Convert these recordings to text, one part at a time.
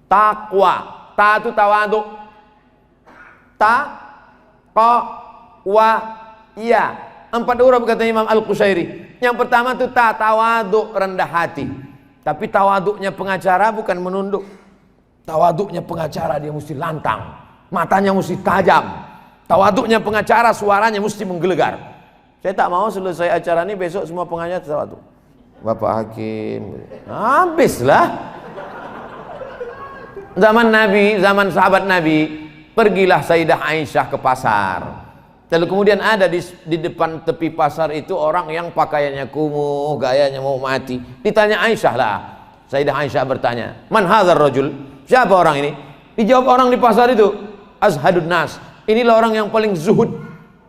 Takwa. Ta itu tawaduk. Wa ya. 4 huruf kata Imam Al-Qushairi. Yang pertama itu tawaduk, rendah hati. Tapi tawaduknya pengacara bukan menunduk. Tawaduknya pengacara dia mesti lantang, matanya mesti tajam. Tawaduknya pengacara suaranya mesti menggelegar. Saya tak mau selesai acara ini besok semua pengacara tawaduk. Bapak Hakim, habislah. Zaman Nabi, zaman sahabat Nabi, pergilah Sayyidah Aisyah ke pasar. Lalu kemudian ada di depan tepi pasar itu orang yang pakaiannya kumuh, gayanya mau mati. Ditanya Aisyah lah. Sayyidah Aisyah bertanya, "Man hadzal rajul?" Siapa orang ini? Dijawab orang di pasar itu, "Azhadun nas." Inilah orang yang paling zuhud.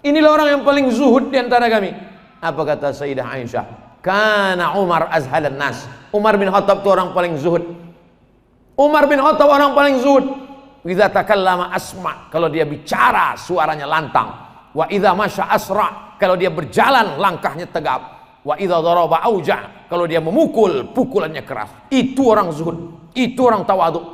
Inilah orang yang paling zuhud di antara kami. Apa kata Sayyidah Aisyah? Kana Umar azhadan nas. Umar bin Khattab itu orang paling zuhud. Umar bin Khattab orang paling zuhud. Idza takallama asma, kalau dia bicara suaranya lantang. Wa idza masya asra, kalau dia berjalan langkahnya tegap. Wa idza daraba auja, kalau dia memukul pukulannya keras. Itu orang zuhud, itu orang tawaduk.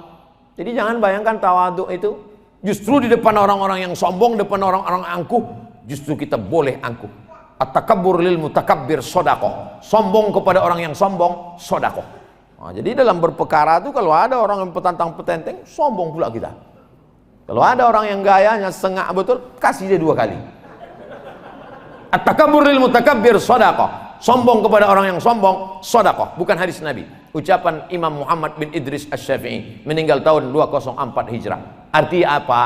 Jadi jangan bayangkan tawaduk itu justru di depan orang-orang yang sombong, depan orang-orang angkuh, justru kita boleh angkuh. At-takabbur lil mutakabbir shadaqah. Sombong kepada orang yang sombong, shadaqah. Nah, jadi dalam berperkara itu kalau ada orang yang petantang petenteng, sombong pula kita. Kalau ada orang yang gayanya sengak betul, kasih dia 2 kali. At-takabbur lil mutakabbir shadaqah. Sombong kepada orang yang sombong, shadaqah. Bukan hadis Nabi. Ucapan Imam Muhammad bin Idris Asy-Syafi'i, meninggal tahun 204 Hijrah. Artinya apa?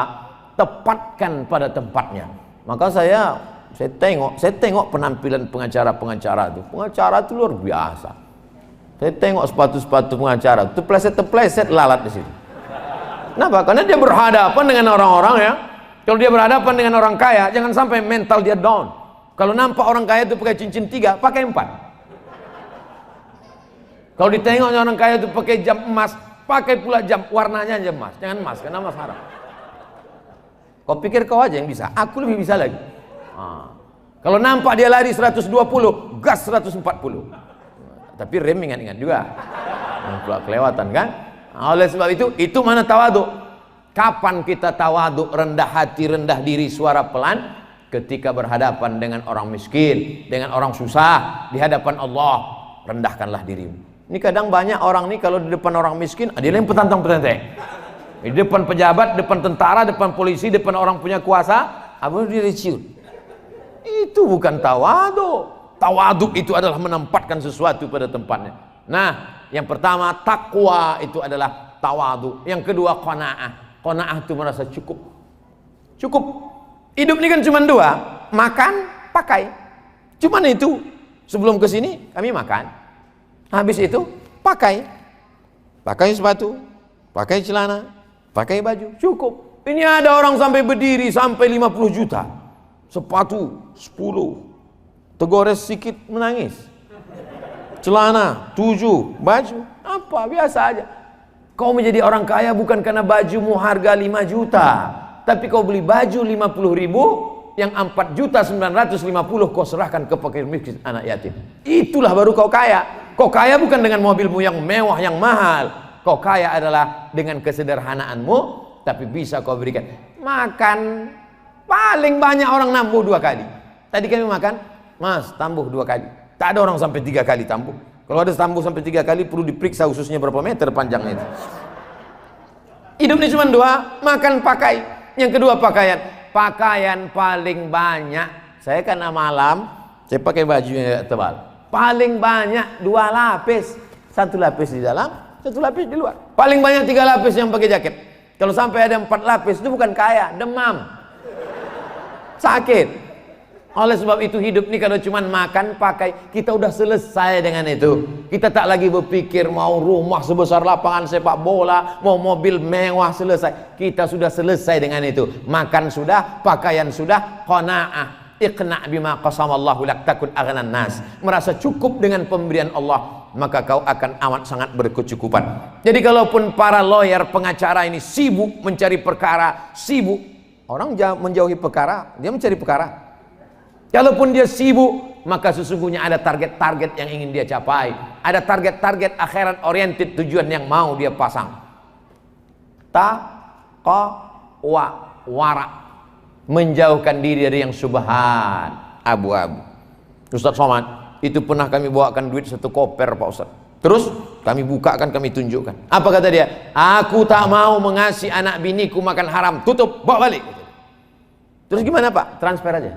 Tepatkan pada tempatnya. Maka saya tengok penampilan pengacara-pengacara itu. Pengacara itu luar biasa. Saya tengok sepatu-sepatu pengacara, terpleset-terpleset lalat di situ. Kenapa? Karena dia berhadapan dengan orang-orang ya. Kalau dia berhadapan dengan orang kaya, jangan sampai mental dia down. Kalau nampak orang kaya itu pakai cincin 3, pakai 4. Kalau ditengok orang kaya itu pakai jam emas, pakai pula jam warnanya aja emas. Jangan emas, karena emas haram. Kau pikir kau aja yang bisa, aku lebih bisa lagi. Kalau nampak dia lari 120, gas 140. Tapi rem ingat-ingat juga. Pula kelewatan kan? Oleh sebab itu mana tawaduk? Kapan kita tawaduk, rendah hati, rendah diri, suara pelan? Ketika berhadapan dengan orang miskin, dengan orang susah, di hadapan Allah, rendahkanlah dirimu. Ini kadang banyak orang nih kalau di depan orang miskin, dia yang petantang-petenteng. Di depan pejabat, depan tentara, depan polisi, depan orang punya kuasa, apa dia ciut. Itu bukan tawaduk. Tawaduk itu adalah menempatkan sesuatu pada tempatnya. Nah, yang pertama takwa itu adalah tawaduk. Yang kedua qanaah. Qanaah itu merasa cukup. Cukup. Hidup ini kan cuma 2, makan, pakai. Cuman itu. Sebelum ke sini kami makan. Habis itu pakai. Pakai sepatu, pakai celana, pakai baju, cukup. Ini ada orang sampai berdiri sampai 50 juta. Sepatu 10. Tegores sedikit menangis. Celana 7, baju apa biasa aja. Kau menjadi orang kaya bukan karena bajumu harga 5 juta. Tapi kau beli baju 50.000, yang 4.950.000 kau serahkan ke fakir miskin anak yatim. Itulah baru kau kaya. Kau kaya bukan dengan mobilmu yang mewah, yang mahal. Kau kaya adalah dengan kesederhanaanmu, tapi bisa kau berikan. Makan, paling banyak orang nambuh 2 kali. Tadi kami makan, Mas, tambuh 2 kali. Tak ada orang sampai 3 kali tambuh. Kalau ada tambuh sampai 3 kali, perlu diperiksa ususnya berapa meter panjangnya itu. Hidup ini cuma 2, makan, pakai. Yang kedua pakaian. Pakaian paling banyak. Saya karena malam, saya pakai baju yang tebal. Paling banyak 2 lapis. 1 lapis di dalam, 1 lapis di luar. Paling banyak 3 lapis yang pakai jaket. Kalau sampai ada 4 lapis, itu bukan kaya, demam. Sakit. Oleh sebab itu hidup ini kalau cuma makan, pakai, kita udah selesai dengan itu. Kita tak lagi berpikir mau rumah sebesar lapangan sepak bola, mau mobil mewah, selesai. Kita sudah selesai dengan itu. Makan sudah, pakaian sudah, qanaah. Iqna' bima qasamallahu lak takun aghnan nas. Merasa cukup dengan pemberian Allah, maka kau akan amat sangat berkecukupan. Jadi kalaupun para lawyer, pengacara ini sibuk mencari perkara, sibuk. Orang menjauhi perkara, dia mencari perkara. Kalaupun dia sibuk, maka sesungguhnya ada target-target yang ingin dia capai. Ada target-target akhirat oriented, tujuan yang mau dia pasang. taqwa, wara, menjauhkan diri dari yang subhan, abu-abu. Ustaz Somad, itu pernah kami bawakan duit 1 koper Pak Ustaz. Terus kami bukakan, kami tunjukkan. Apa kata dia? Aku tak mau mengasihi anak biniku makan haram. Tutup, bawa balik. Terus gimana Pak? Transfer aja.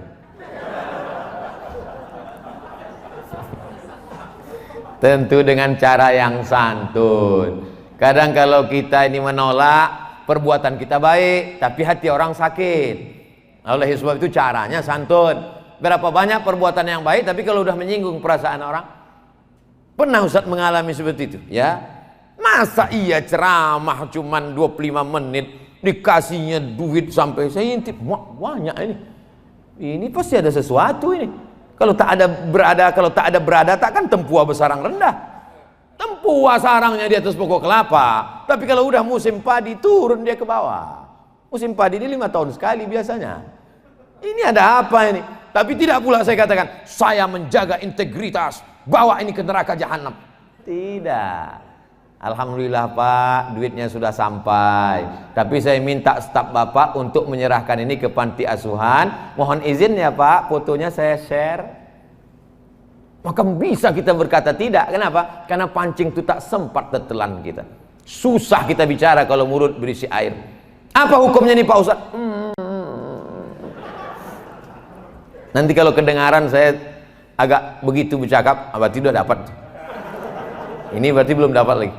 Tentu dengan cara yang santun. Kadang kalau kita ini menolak, perbuatan kita baik, tapi hati orang sakit. Oleh sebab itu caranya santun. Berapa banyak perbuatan yang baik, tapi kalau udah menyinggung perasaan orang. Pernah Ustaz mengalami seperti itu? Ya. Masa iya ceramah cuman 25 menit, dikasihnya duit sampai saya intip, banyak ini. Ini pasti ada sesuatu ini. Kalau tak ada berada, takkan tempua besarang rendah. Tempua sarangnya di atas pokok kelapa. Tapi kalau udah musim padi, turun dia ke bawah. Musim padi ini 5 tahun sekali biasanya. Ini ada apa ini? Tapi tidak pula saya katakan, saya menjaga integritas, bawa ini ke neraka jahanam. Tidak. Alhamdulillah Pak, duitnya sudah sampai. Tapi saya minta staf Bapak untuk menyerahkan ini ke panti asuhan. Mohon izin ya Pak, fotonya saya share. Maka bisa kita berkata tidak. Kenapa? Karena pancing itu tak sempat tertelan kita. Susah kita bicara kalau mulut berisi air. Apa hukumnya nih Pak Ustaz? Nanti kalau kedengaran saya agak begitu bercakap, berarti sudah dapat. Ini berarti belum dapat lagi.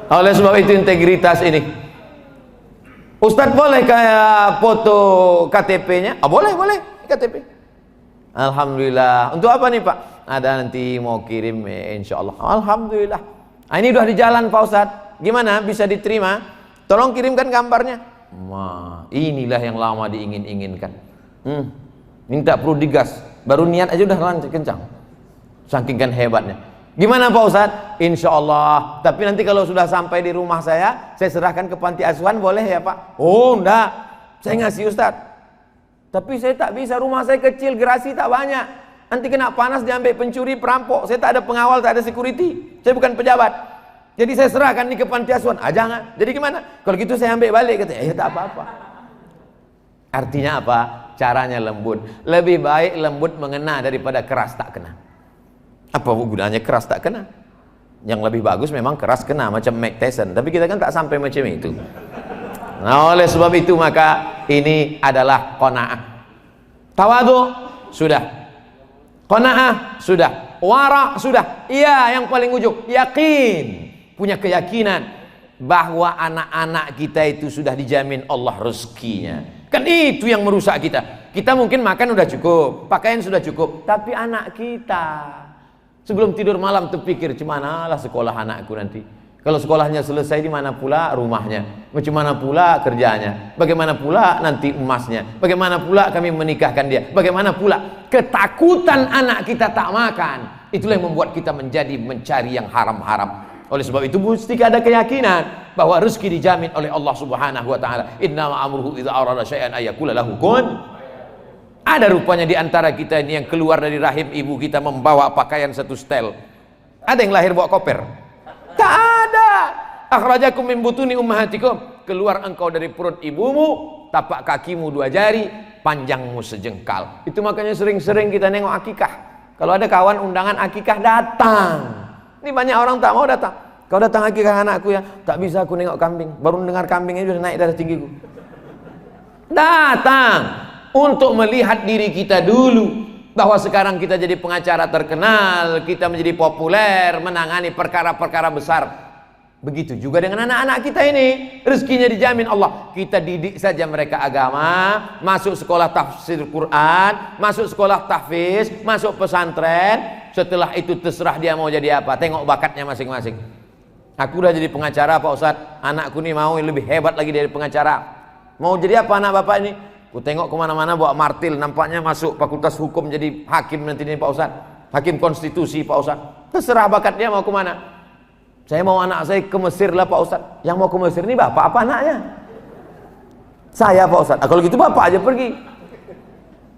Oleh sebab itu integritas ini. Ustadz boleh kayak foto KTP-nya? Boleh KTP. Alhamdulillah. Untuk apa nih Pak? Ada nanti mau kirim insya Allah. Alhamdulillah. Ini udah di jalan Pak Ustadz. Gimana? Bisa diterima? Tolong kirimkan gambarnya. Inilah yang lama diingin-inginkan. Minta perlu digas. Baru niat aja udah lancar kencang. Saking kan hebatnya. Gimana Pak Ustadz? Insya Allah. Tapi nanti kalau sudah sampai di rumah saya serahkan ke panti asuhan, boleh ya Pak? Oh enggak, saya ngasih Ustadz. Tapi saya tak bisa, rumah saya kecil, gerasi tak banyak. Nanti kena panas diambil pencuri, perampok. Saya tak ada pengawal, tak ada security. Saya bukan pejabat. Jadi saya serahkan ini ke panti asuhan. Jangan. Jadi gimana? Kalau gitu saya ambil balik. Katanya, ya tak apa-apa. Artinya apa? Caranya lembut. Lebih baik lembut mengena daripada keras tak kena. Apa gunanya keras tak kena? Yang lebih bagus memang keras kena, macam Mike Tyson. Tapi kita kan tak sampai macam itu. Nah oleh sebab itu maka ini adalah qanaah. Tawadhu sudah, qanaah sudah, wara sudah. Iya, yang paling ujung yakin, punya keyakinan bahwa anak-anak kita itu sudah dijamin Allah rezekinya. Kan itu yang merusak kita. Kita mungkin makan udah cukup, pakaian sudah cukup, tapi anak kita sebelum tidur malam terpikir, cemanalah sekolah anakku nanti. Kalau sekolahnya selesai, di mana pula rumahnya? Bagaimana pula kerjanya? Bagaimana pula nanti emasnya? Bagaimana pula kami menikahkan dia? Bagaimana pula ketakutan anak kita tak makan? Itulah yang membuat kita menjadi mencari yang haram-haram. Oleh sebab itu mesti ada keyakinan bahwa rezeki dijamin oleh Allah Subhanahu wa taala. Innama amruhu idza arada syai'an ayyakula lahu kun. Ada rupanya di antara kita ini yang keluar dari rahim ibu kita membawa pakaian satu setel. Ada yang lahir bawa koper? Tak ada. Akhrajakum min butuni ummahatikum. Keluar engkau dari perut ibumu, tapak kakimu 2 jari, panjangmu sejengkal. Itu makanya sering-sering kita nengok akikah. Kalau ada kawan undangan akikah, datang. Ini banyak orang tak mau datang. Kau datang akikah anakku ya? Tak bisa aku nengok kambing. Baru dengar kambing itu sudah naik darah tinggiku. Datang untuk melihat diri kita dulu, bahwa sekarang kita jadi pengacara terkenal, kita menjadi populer, menangani perkara-perkara besar. Begitu juga dengan anak-anak kita ini, rezekinya dijamin Allah. Kita didik saja mereka agama, masuk sekolah tafsir Quran, masuk sekolah tahfiz, masuk pesantren. Setelah itu terserah dia mau jadi apa, tengok bakatnya masing-masing. Aku udah jadi pengacara Pak Ustadz, anakku nih mau lebih hebat lagi dari pengacara. Mau jadi apa anak bapak ini? Ku tengok kemana-mana bawa martil, nampaknya masuk fakultas hukum jadi hakim nanti nih Pak Ustadz, hakim konstitusi Pak Ustadz. Terserah bakat dia mau kemana. Saya mau anak saya ke Mesir lah Pak Ustadz. Yang mau ke Mesir ini bapak apa anaknya? Saya Pak Ustadz. Kalau gitu bapak aja pergi.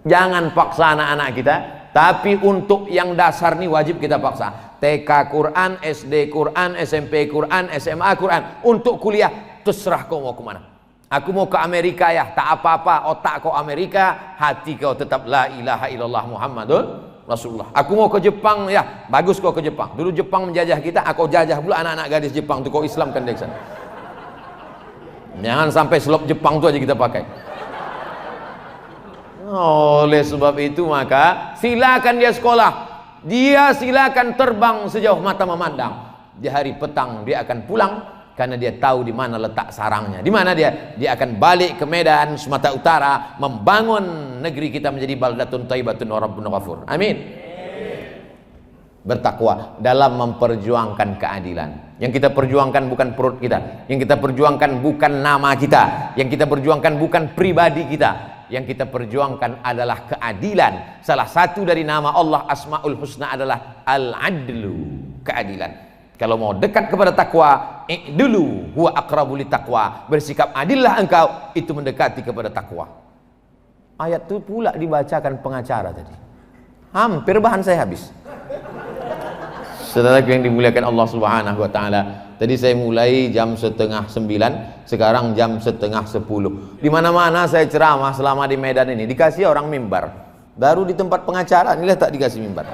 Jangan paksa anak-anak kita. Tapi untuk yang dasar nih wajib kita paksa. TK Quran, SD Quran, SMP Quran, SMA Quran. Untuk kuliah, terserah kau mau kemana. Aku mau ke Amerika ya, tak apa-apa. Otak kau Amerika, hati kau tetap la ilaha illallah Muhammadun Rasulullah. Aku mau ke Jepang ya, bagus kau ke Jepang. Dulu Jepang menjajah kita, aku jajah pula anak-anak gadis Jepang tu, kau Islamkan dari sana. Jangan sampai slop Jepang tu aja kita pakai. Oleh sebab itu maka silakan dia sekolah, dia silakan terbang sejauh mata memandang. Di hari petang dia akan pulang karena dia tahu di mana letak sarangnya. Di mana dia? Dia akan balik ke Medan Sumatera Utara membangun negeri kita menjadi baldatun thayyibatun wa rabbun ghafur. Amin. Bertakwa dalam memperjuangkan keadilan. Yang kita perjuangkan bukan perut kita, yang kita perjuangkan bukan nama kita, yang kita perjuangkan bukan pribadi kita, yang kita perjuangkan adalah keadilan. Salah satu dari nama Allah Asmaul Husna adalah Al-Adlu, keadilan. Kalau mau dekat kepada takwa, i'dulu huwa aqrabu littaqwa, bersikap adillah engkau, itu mendekati kepada takwa. Ayat itu pula dibacakan pengacara tadi. Hampir bahan saya habis. Saudara yang dimuliakan Allah Subhanahu wa taala. Tadi saya mulai jam 8:30, sekarang jam 9:30. Di mana-mana saya ceramah selama di Medan ini dikasih orang mimbar. Baru di tempat pengacara inilah tak dikasih mimbar.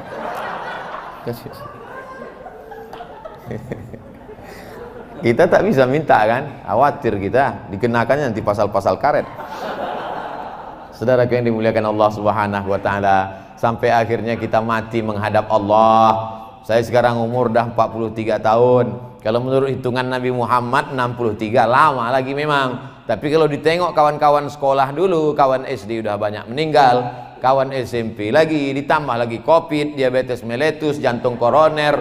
Kita tak bisa minta kan? Khawatir kita dikenakannya nanti pasal-pasal karet. Saudara yang dimuliakan Allah Subhanahu wa taala, sampai akhirnya kita mati menghadap Allah. Saya sekarang umur dah 43 tahun. Kalau menurut hitungan Nabi Muhammad 63, lama lagi memang. Tapi kalau ditengok kawan-kawan sekolah dulu, kawan SD udah banyak meninggal, kawan SMP lagi, ditambah lagi COVID, diabetes mellitus, jantung koroner,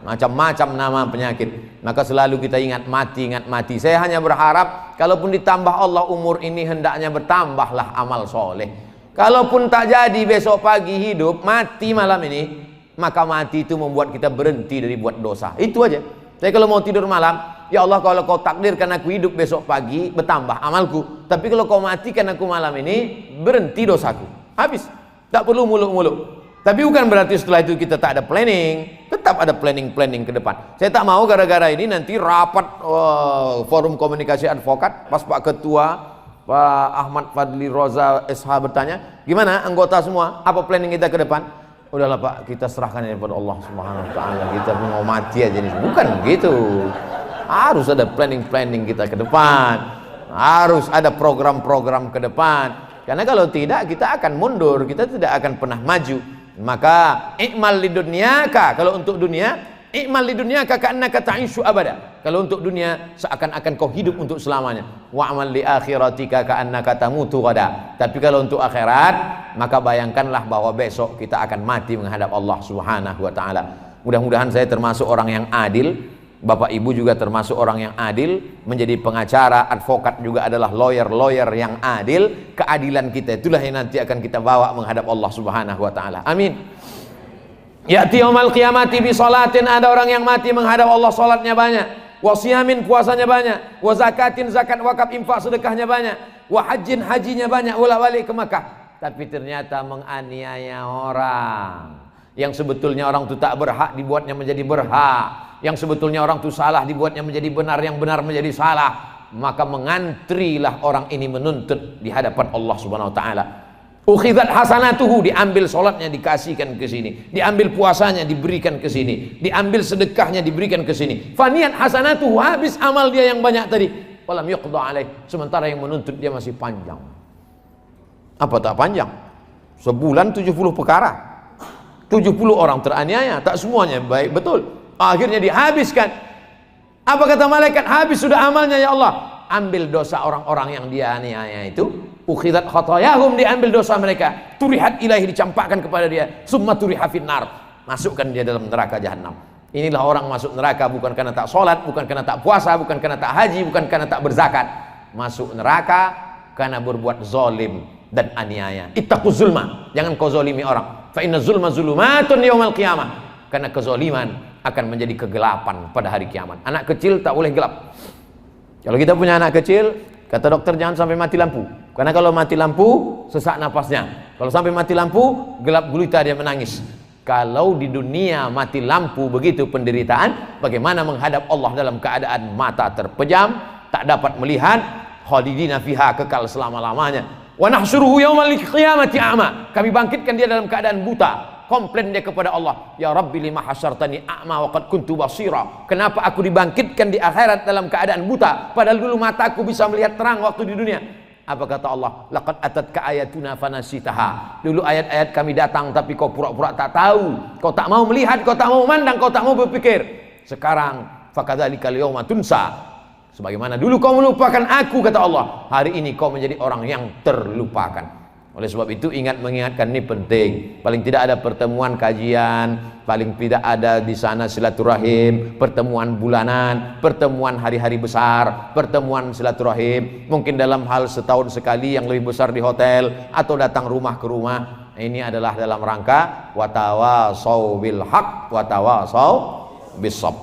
macam-macam nama penyakit. Maka selalu kita ingat mati, ingat mati. Saya hanya berharap kalaupun ditambah Allah umur ini, hendaknya bertambahlah amal soleh. Kalaupun tak jadi besok pagi hidup, mati malam ini, maka mati itu membuat kita berhenti dari buat dosa. Itu aja. Saya kalau mau tidur malam, ya Allah kalau kau takdirkan aku hidup besok pagi, bertambah amalku. Tapi kalau kau matikan aku malam ini, berhenti dosaku. Habis. Tak perlu muluk-muluk. Tapi bukan berarti setelah itu kita tak ada planning. Tetap ada planning-planning ke depan. Saya tak mau gara-gara ini nanti rapat forum komunikasi advokat, pas Pak Ketua Pak Ahmad Fadli Roza SH bertanya, gimana anggota semua, apa planning kita ke depan? Udahlah Pak, kita serahkan ini kepada Allah Subhanahu wa taala. Kita mau mati aja nih. Bukan begitu. Harus ada planning-planning kita ke depan. Harus ada program-program ke depan. Karena kalau tidak kita akan mundur, kita tidak akan pernah maju. Maka i'mal lidunyaka, kalau untuk dunia, i'mal lidunyaka ka'annaka ta'ishu abada. Kalau untuk dunia seakan-akan kau hidup untuk selamanya. Wa'mal li akhiratika ka'annaka tamutu ghada. Tapi kalau untuk akhirat, maka bayangkanlah bahwa besok kita akan mati menghadap Allah Subhanahu wa taala. Mudah-mudahan saya termasuk orang yang adil. Bapak Ibu juga termasuk orang yang adil, menjadi pengacara, advokat juga adalah lawyer-lawyer yang adil. Keadilan kita itulah yang nanti akan kita bawa menghadap Allah Subhanahu wa taala. Amin. Ya'ti yaumal qiyamati bi salatin, ada orang yang mati menghadap Allah, salatnya banyak, wa siyamin, puasanya banyak, wa zakatin, zakat wakaf infak sedekahnya banyak, wa hajjin, hajinya banyak, bolak-balik ke Makkah. Tapi ternyata menganiaya orang yang sebetulnya orang itu tak berhak, dibuatnya menjadi berhak. Yang sebetulnya orang itu salah, dibuatnya menjadi benar, yang benar menjadi salah. Maka mengantrilah orang ini menuntut di hadapan Allah Subhanahu wa taala. Ukhidat hasanatuhu, diambil solatnya dikasihkan ke sini, diambil puasanya diberikan ke sini, diambil sedekahnya diberikan ke sini. Faniat hasanatuhu, habis amal dia yang banyak tadi. Walam yuqda alaih, sementara yang menuntut dia masih panjang. Apa tak panjang? Sebulan 70 perkara. 70 orang teraniaya, tak semuanya baik betul. Akhirnya dihabiskan. Apa kata malaikat? Habis sudah amalnya ya Allah. Ambil dosa orang-orang yang dia aniaya itu. Ukhidat khatayahum, diambil dosa mereka. Turihat ilahi, dicampakkan kepada dia. Summa turiha finnar, masukkan dia dalam neraka jahanam. Inilah orang masuk neraka bukan karena tak sholat, bukan karena tak puasa, bukan karena tak haji, bukan karena tak berzakat. Masuk neraka karena berbuat zalim dan aniaya. Ittaqu zulma, jangan kau zalimi orang. Fa inna zulma zulumatun yaumal qiyamah. Karena kezaliman akan menjadi kegelapan pada hari kiamat. Anak kecil tak boleh gelap. Kalau kita punya anak kecil, kata dokter jangan sampai mati lampu. Karena kalau mati lampu, sesak napasnya. Kalau sampai mati lampu, gelap gulita dia menangis. Kalau di dunia mati lampu begitu penderitaan, bagaimana menghadap Allah dalam keadaan mata terpejam, tak dapat melihat, khalidina fiha, kekal selama-lamanya. Wa nahsyuruhu yaumal qiyamati a'ma. Kami bangkitkan dia dalam keadaan buta. Komplain dia kepada Allah, ya Rabbi lima hasyartani a'ma wa qad kuntu basira. Kenapa aku dibangkitkan di akhirat dalam keadaan buta, padahal dulu mataku bisa melihat terang waktu di dunia? Apa kata Allah? Laqad atatka ayatuna fanasitaha. Dulu ayat-ayat kami datang tapi kau pura-pura tak tahu. Kau tak mau melihat, kau tak mau memandang, kau tak mau berpikir. Sekarang fakadzalikal yauma tunsa. Sebagaimana dulu kau melupakan aku, kata Allah, hari ini kau menjadi orang yang terlupakan. Oleh sebab itu mengingatkan ini penting. Paling tidak ada pertemuan kajian, paling tidak ada di sana silaturahim, pertemuan bulanan, pertemuan hari-hari besar, pertemuan silaturahim. Mungkin dalam hal setahun sekali yang lebih besar di hotel atau datang rumah ke rumah. Ini adalah dalam rangka watawasau bil haq watawasau bis sabr.